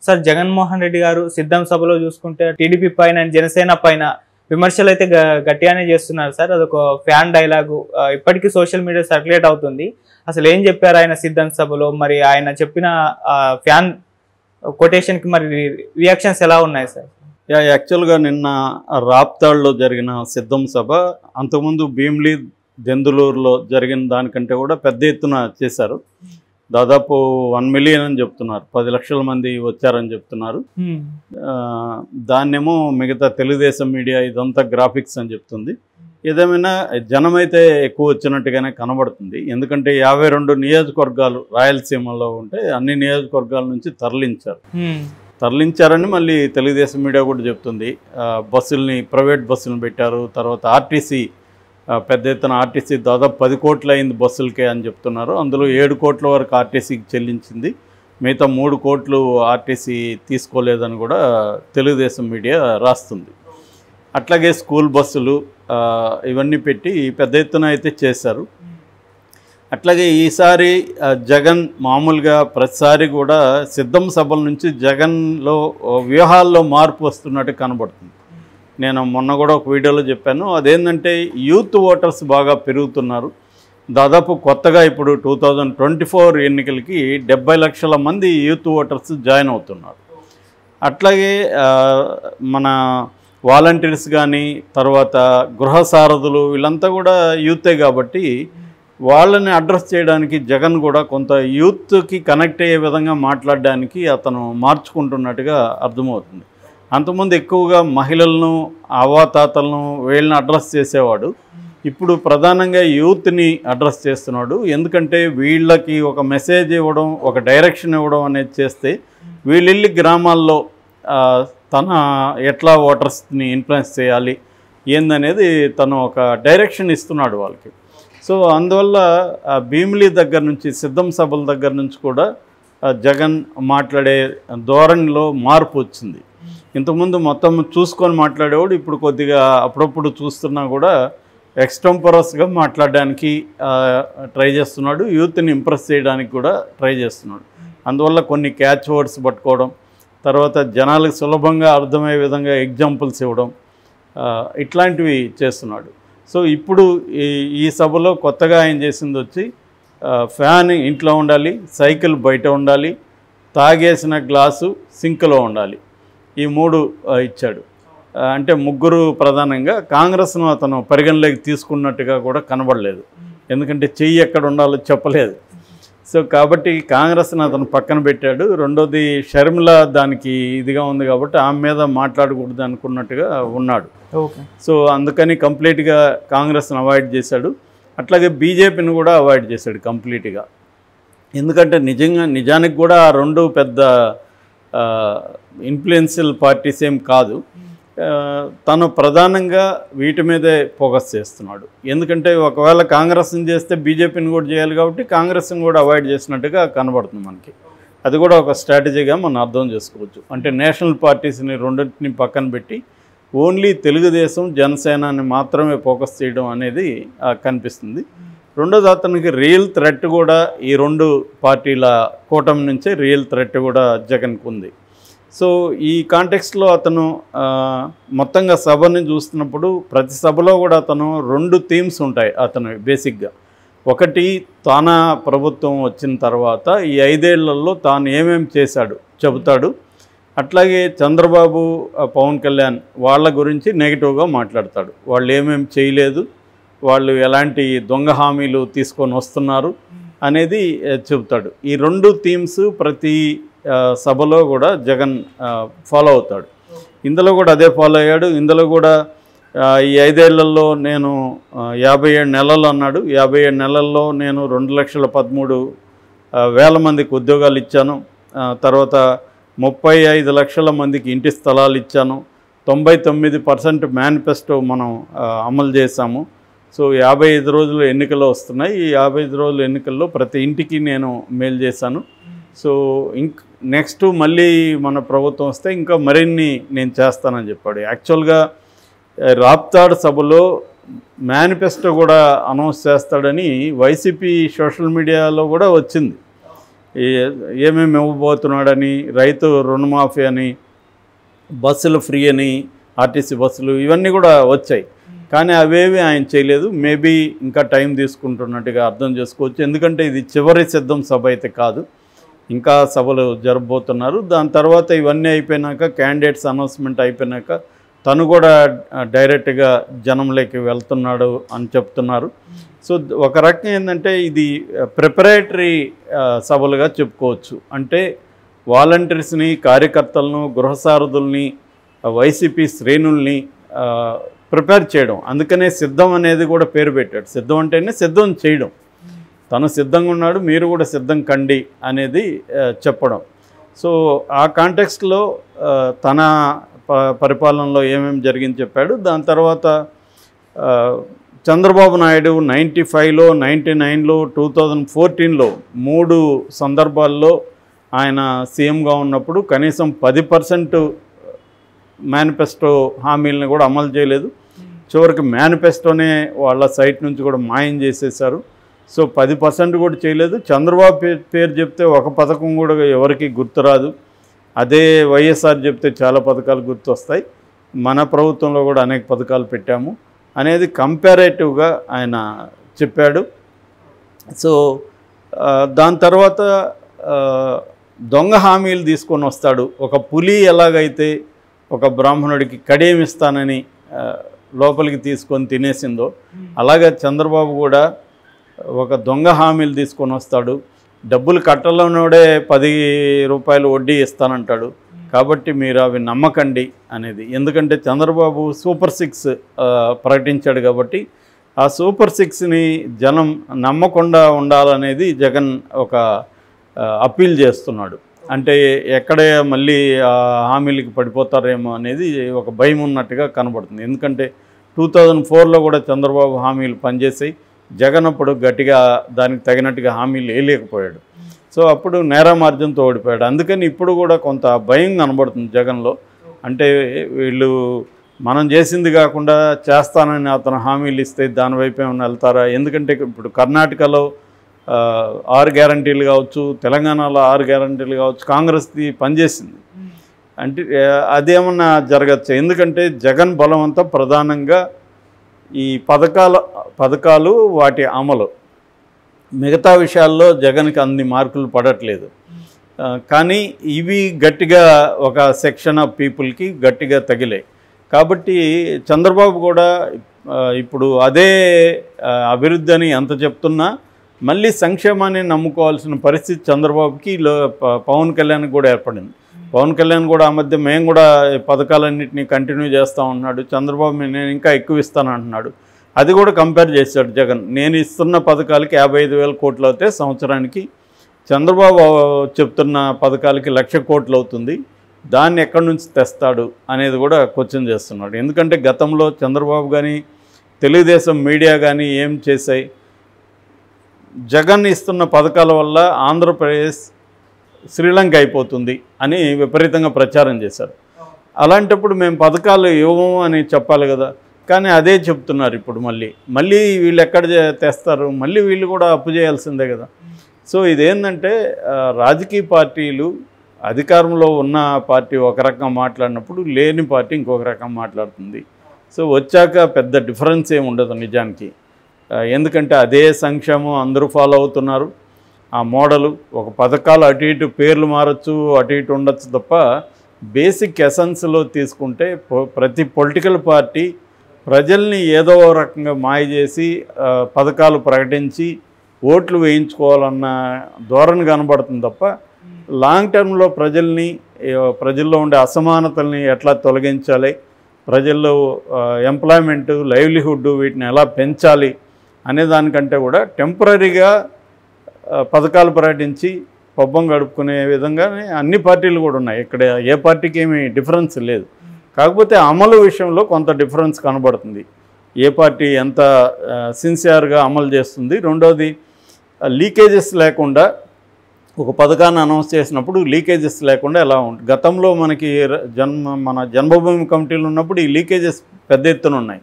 Sir Jaganmohan Reddy గారు సిద్ధం సభలో చూసుకుంటే టీడీపీ పైన జనసేన పైన విమర్శలు అయితే గట్టిగానే చేస్తున్నారు సార్. అదొక ఫ్యాన్ డైలాగు ఇప్పటికీ సోషల్ మీడియా సర్క్యులేట్ అవుతుంది. అసలు ఏం చెప్పారు ఆయన సిద్ధం సభలో, మరి ఆయన చెప్పిన ఫ్యాన్ కొటేషన్కి మరి రియాక్షన్స్ ఎలా ఉన్నాయి సార్? యాక్చువల్గా నిన్న రాప్తాడ్లో జరిగిన సిద్ధం సభ అంతకుముందు భీమిలి దెందులూరులో జరిగిన దానికంటే కూడా పెద్ద ఎత్తున చేశారు. దాదాపు 1 మిలియన్ అని చెప్తున్నారు, 10 లక్షల మంది వచ్చారని చెప్తున్నారు. దాన్నేమో మిగతా తెలుగుదేశం మీడియా ఇదంతా గ్రాఫిక్స్ అని చెప్తుంది. ఏదేమైనా జనమైతే ఎక్కువ వచ్చినట్టుగానే కనబడుతుంది. ఎందుకంటే 52 నియోజకవర్గాలు రాయలసీమలో ఉంటే అన్ని నియోజకవర్గాల నుంచి తరలించారని మళ్ళీ తెలుగుదేశం మీడియా కూడా చెప్తుంది. బస్సుల్ని, ప్రైవేట్ బస్సులను పెట్టారు. తర్వాత ఆర్టీసీ పెద్ద ఎత్తున ఆర్టీసీ దాదాపు 10 కోట్లు అయింది బస్సులకే అని చెప్తున్నారు. అందులో 7 కోట్ల వరకు ఆర్టీసీకి చెల్లించింది, మిగతా 3 కోట్లు ఆర్టీసీ తీసుకోలేదని కూడా తెలుగుదేశం మీడియా రాస్తుంది. అట్లాగే స్కూల్ బస్సులు ఇవన్నీ పెట్టి పెద్ద ఎత్తున అయితే చేశారు. అట్లాగే ఈసారి జగన్ మామూలుగా ప్రతిసారి కూడా సిద్ధం సభల నుంచి జగన్లో వ్యూహాల్లో మార్పు వస్తున్నట్టు కనబడుతుంది. నేను మొన్న కూడా ఒక వీడియోలో చెప్పాను. అదేంటంటే యూత్ ఓటర్స్ బాగా పెరుగుతున్నారు. దాదాపు కొత్తగా ఇప్పుడు 2024 ఎన్నికలకి 70 లక్షల మంది యూత్ ఓటర్స్ జాయిన్ అవుతున్నారు. అట్లాగే మన వాలంటీర్స్ కానీ, తర్వాత గృహ సారథులు వీళ్ళంతా కూడా యూతే కాబట్టి వాళ్ళని అడ్రస్ చేయడానికి జగన్ కూడా కొంత యూత్కి కనెక్ట్ అయ్యే విధంగా మాట్లాడడానికి అతను మార్చుకుంటున్నట్టుగా అర్థమవుతుంది. అంతకుముందు ఎక్కువగా మహిళలను, అవ్వాతాతలను వీళ్ళని అడ్రస్ చేసేవాడు. ఇప్పుడు ప్రధానంగా యూత్ని అడ్రస్ చేస్తున్నాడు. ఎందుకంటే వీళ్ళకి ఒక మెసేజ్ ఇవ్వడం, ఒక డైరెక్షన్ ఇవ్వడం అనేది చేస్తే వీళ్ళిల్లి గ్రామాల్లో తన ఎట్లా ఓటర్స్ని ఇన్ఫ్లుయెన్స్ చేయాలి ఏందనేది తను ఒక డైరెక్షన్ ఇస్తున్నాడు వాళ్ళకి. సో అందువల్ల భీమిలి దగ్గర నుంచి, సిద్ధం సభల దగ్గర నుంచి కూడా జగన్ మాట్లాడే ధోరణిలో మార్పు వచ్చింది. ఇంతకుముందు మొత్తం చూసుకొని మాట్లాడేవాడు, ఇప్పుడు కొద్దిగా అప్పుడప్పుడు చూస్తున్నా కూడా ఎక్స్టెంపరస్గా మాట్లాడడానికి ట్రై చేస్తున్నాడు. యూత్ని ఇంప్రెస్ చేయడానికి కూడా ట్రై చేస్తున్నాడు. అందువల్ల కొన్ని క్యాచ్ వర్డ్స్ పట్టుకోవడం, తర్వాత జనాలకు సులభంగా అర్థమయ్యే విధంగా ఎగ్జాంపుల్స్ ఇవ్వడం, ఇట్లాంటివి చేస్తున్నాడు. సో ఇప్పుడు ఈ సభలో కొత్తగా ఆయన చేసింది వచ్చి ఫ్యాన్ ఇంట్లో ఉండాలి, సైకిల్ బయట ఉండాలి, తాగేసిన గ్లాసు సింక్లో ఉండాలి, ఈ 3 ఇచ్చాడు. అంటే 3 ప్రధానంగా కాంగ్రెస్ను అతను పరిగణలోకి తీసుకున్నట్టుగా కూడా కనబడలేదు. ఎందుకంటే చెయ్యి ఎక్కడ ఉండాలో చెప్పలేదు. సో కాబట్టి కాంగ్రెస్ని అతను పక్కన పెట్టాడు. రెండోది షర్మిల దానికి ఇదిగా ఉంది కాబట్టి ఆమె మీద మాట్లాడకూడదు అనుకున్నట్టుగా ఉన్నాడు. సో అందుకని కంప్లీట్గా కాంగ్రెస్ని అవాయిడ్ చేశాడు. అట్లాగే బీజేపీని కూడా అవాయిడ్ చేశాడు కంప్లీట్గా. ఎందుకంటే నిజానికి కూడా 2 పెద్ద ఇన్ఫ్లుయెన్షియల్ పార్టీస్ ఏం కాదు. తను ప్రధానంగా వీటి మీదే ఫోకస్ చేస్తున్నాడు. ఎందుకంటే ఒకవేళ కాంగ్రెస్ని చేస్తే బీజేపీని కూడా చేయాలి కాబట్టి కాంగ్రెస్ని కూడా అవాయిడ్ చేసినట్టుగా కనబడుతుంది మనకి. అది కూడా ఒక స్ట్రాటజీగా మనం అర్థం చేసుకోవచ్చు. అంటే నేషనల్ పార్టీస్ని రెండింటిని పక్కన పెట్టి ఓన్లీ తెలుగుదేశం, జనసేనని మాత్రమే ఫోకస్ చేయడం అనేది కనిపిస్తుంది. రెండోది అతనికి రియల్ థ్రెట్ కూడా ఈ 2 పార్టీల కూటమి నుంచే రియల్ థ్రెట్ కూడా జగన్కు ఉంది. సో ఈ కాంటెక్స్ట్లో అతను మొత్తంగా సభని చూస్తున్నప్పుడు ప్రతి సభలో కూడా అతను 2 థీమ్స్ ఉంటాయి అతను బేసిక్గా. ఒకటి, తాన ప్రభుత్వం వచ్చిన తర్వాత ఈ 5 ఏళ్లలో తాను ఏమేమి చేశాడు చెబుతాడు. అట్లాగే చంద్రబాబు, పవన్ కళ్యాణ్ వాళ్ళ గురించి నెగిటివ్గా మాట్లాడతాడు. వాళ్ళు ఏమేమి చేయలేదు, వాళ్ళు ఎలాంటి దొంగ హామీలు తీసుకొని వస్తున్నారు అనేది చెబుతాడు. ఈ 2 థీమ్స్ ప్రతి సభలో కూడా జగన్ ఫాలో అవుతాడు. ఇందులో కూడా అదే ఫాలో అయ్యాడు. ఇందులో కూడా ఈ 5 ఏళ్లలో నేను 57 నెలలు అన్నాడు. 57 నెలల్లో నేను 2,13,000 మందికి ఉద్యోగాలు ఇచ్చాను. తర్వాత 35 లక్షల మందికి ఇంటి స్థలాలు ఇచ్చాను. 99% మేనిఫెస్టో మనం అమలు చేశాము. సో 55 రోజులు ఎన్నికలు వస్తున్నాయి. ఈ 55 రోజుల ఎన్నికల్లో ప్రతి ఇంటికి నేను మేలు చేశాను. సో నెక్స్ట్ మళ్ళీ మన ప్రభుత్వం వస్తే ఇంకా మరిన్ని నేను చేస్తానని చెప్పాడు. యాక్చువల్గా రాప్తాడ్ సభలో మేనిఫెస్టో కూడా అనౌన్స్ చేస్తాడని వైసీపీ సోషల్ మీడియాలో కూడా వచ్చింది. ఏమేమి ఇవ్వబోతున్నాడని, రైతు రుణమాఫీ అని, బస్సులు ఫ్రీ అని, ఆర్టీసీ బస్సులు ఇవన్నీ కూడా వచ్చాయి. కానీ అవేవి ఆయన చేయలేదు. మేబీ ఇంకా టైం తీసుకుంటున్నట్టుగా అర్థం చేసుకోవచ్చు. ఎందుకంటే ఇది చివరి సిద్ధం సభ అయితే కాదు, ఇంకా సభలు జరగబోతున్నారు. దాని తర్వాత ఇవన్నీ అయిపోయినాక, క్యాండిడేట్స్ అనౌన్స్మెంట్ అయిపోయినాక తను కూడా డైరెక్ట్గా జనంలోకి వెళ్తున్నాడు అని చెప్తున్నారు. సో ఒక రకం ఏంటంటే ఇది ప్రిపరేటరీ సభలుగా చెప్పుకోవచ్చు. అంటే వాలంటీర్స్ని, కార్యకర్తలను, గృహసారథుల్ని, వైసీపీ శ్రేణుల్ని ప్రిపేర్ చేయడం. అందుకనే సిద్ధం అనేది కూడా పేరు పెట్టాడు. సిద్ధం అంటేనే సిద్ధం చేయడం. తను సిద్ధంగా ఉన్నాడు, మీరు కూడా సిద్ధం కండి అనేది చెప్పడం. సో ఆ కాంటెక్స్ట్లో తన పరిపాలనలో ఏమేమి జరిగింది చెప్పాడు. దాని తర్వాత చంద్రబాబు నాయుడు 95లో, 99లో, 2014లో 3 సందర్భాల్లో ఆయన సీఎంగా ఉన్నప్పుడు కనీసం 10% మేనిఫెస్టో హామీలను కూడా అమలు చేయలేదు. చివరికి మేనిఫెస్టోనే వాళ్ళ సైట్ నుంచి కూడా మాయం చేసేశారు. సో 10% కూడా చేయలేదు. చంద్రబాబు పేరు చెప్తే ఒక పథకం కూడా ఎవరికి గుర్తురాదు. అదే వైఎస్ఆర్ చెప్తే చాలా పథకాలు గుర్తొస్తాయి. మన ప్రభుత్వంలో కూడా అనేక పథకాలు పెట్టాము అనేది కంపారేటివ్గా ఆయన చెప్పాడు. సో దాని తర్వాత దొంగ హామీలు తీసుకొని వస్తాడు. ఒక పులి ఎలాగైతే ఒక బ్రాహ్మణుడికి కడియమిస్తానని లోపలికి తీసుకొని తినేసిందో, అలాగే చంద్రబాబు కూడా ఒక దొంగ హామీలు తీసుకొని వస్తాడు. డబ్బులు కట్టలోనోడే 10 రూపాయలు వడ్డీ ఇస్తానంటాడు. కాబట్టి మీరు అవి నమ్మకండి అనేది. ఎందుకంటే చంద్రబాబు సూపర్ 6 ప్రకటించాడు కాబట్టి ఆ సూపర్ 6ని జనం నమ్మకుండా ఉండాలనేది జగన్ ఒక అప్పీల్ చేస్తున్నాడు. అంటే ఎక్కడే మళ్ళీ హామీలకి పడిపోతారేమో అనేది ఒక భయం ఉన్నట్టుగా కనబడుతుంది. ఎందుకంటే 2004లో కూడా చంద్రబాబు హామీలు పనిచేసాయి. జగన్ అప్పుడు గట్టిగా దానికి తగినట్టుగా హామీలు వేయలేకపోయాడు. సో అప్పుడు నేరమార్జంతో ఓడిపోయాడు. అందుకని ఇప్పుడు కూడా కొంత భయం కనబడుతుంది జగన్లో. అంటే వీళ్ళు మనం చేసింది కాకుండా చేస్తానని అతను హామీలు ఇస్తే దానివైపు ఏమైనా వెళ్తారా? ఎందుకంటే ఇప్పుడు కర్ణాటకలో 6 గ్యారంటీలు కావచ్చు, తెలంగాణలో 6 గ్యారంటీలు కావచ్చు, కాంగ్రెస్ది పనిచేసింది. అంటే అదేమన్నా జరగచ్చు. ఎందుకంటే జగన్ బలం అంతా ప్రధానంగా ఈ పథకాలు వాటి అమలు. మిగతా విషయాల్లో జగన్కి అన్ని మార్కులు పడట్లేదు. కానీ ఇవి గట్టిగా ఒక సెక్షన్ ఆఫ్ పీపుల్కి గట్టిగా తగిలాయి. కాబట్టి చంద్రబాబు కూడా ఇప్పుడు అదే అభివృద్ధి అని ఎంత చెప్తున్నా మళ్ళీ సంక్షేమాన్ని నమ్ముకోవాల్సిన పరిస్థితి చంద్రబాబుకి పవన్ కళ్యాణ్కి కూడా ఏర్పడింది. పవన్ కళ్యాణ్ కూడా ఆ మధ్య మేము కూడా పథకాలన్నింటినీ కంటిన్యూ చేస్తూ ఉన్నాడు. చంద్రబాబు నేను ఇంకా ఎక్కువ ఇస్తాను అంటున్నాడు. అది కూడా కంపేర్ చేశాడు జగన్. నేను ఇస్తున్న పథకాలకి 55,000 కోట్లు అవుతే సంవత్సరానికి, చంద్రబాబు చెప్తున్న పథకాలకి 1,00,000 కోట్లు అవుతుంది. దాన్ని ఎక్కడి నుంచి తెస్తాడు అనేది కూడా క్వశ్చన్ చేస్తున్నాడు. ఎందుకంటే గతంలో చంద్రబాబు కానీ తెలుగుదేశం మీడియా కానీ ఏం చేశాయి? జగన్ ఇస్తున్న పథకాల వల్ల ఆంధ్రప్రదేశ్ శ్రీలంక అయిపోతుంది అని విపరీతంగా ప్రచారం చేశారు. అలాంటప్పుడు మేము పథకాలు ఇవ్వము అని చెప్పాలి కదా. కానీ అదే చెప్తున్నారు ఇప్పుడు. మళ్ళీ వీళ్ళు ఎక్కడ తెస్తారు? మళ్ళీ వీళ్ళు కూడా అప్పు చేయాల్సిందే కదా. సో ఇదేంటంటే రాజకీయ పార్టీలు అధికారంలో ఉన్న పార్టీ ఒక రకంగా మాట్లాడినప్పుడు లేని పార్టీ ఇంకొక రకంగా మాట్లాడుతుంది. సో వచ్చాక పెద్ద డిఫరెన్స్ ఏమి ఉండదు నిజానికి. ఎందుకంటే అదే సంక్షేమం అందరూ ఫాలో అవుతున్నారు. ఆ మోడలు ఒక పథకాలు అటు ఇటు పేర్లు మారచ్చు, అటు ఇటు ఉండొచ్చు తప్ప బేసిక్ ఎసెన్స్లో తీసుకుంటే ప్రతి పొలిటికల్ పార్టీ ప్రజల్ని ఏదో రకంగా మాయ చేసి పథకాలు ప్రకటించి ఓట్లు వేయించుకోవాలన్న ధోరణి కనబడుతుంది తప్ప లాంగ్ టర్మ్లో ప్రజల్లో ఉండే అసమానతల్ని ఎట్లా తొలగించాలి, ప్రజల్లో ఎంప్లాయ్మెంటు, లైవ్లీహుడ్ వీటిని ఎలా పెంచాలి అనే దానికంటే కూడా టెంపరీగా పథకాలు ప్రకటించి పబ్బం గడుపుకునే విధంగానే అన్ని పార్టీలు కూడా ఉన్నాయి. ఇక్కడ ఏ పార్టీకి ఏమీ డిఫరెన్స్ లేదు. కాకపోతే అమలు విషయంలో కొంత డిఫరెన్స్ కనబడుతుంది. ఏ పార్టీ ఎంత సిన్సియర్గా అమలు చేస్తుంది. రెండోది లీకేజెస్ లేకుండా ఒక పథకాన్ని అనౌన్స్ చేసినప్పుడు లీకేజెస్ లేకుండా ఎలా ఉంటుంది? గతంలో మనకి మన జన్మభూమి కమిటీలు ఉన్నప్పుడు ఈ లీకేజెస్ పెద్ద ఎత్తున ఉన్నాయి.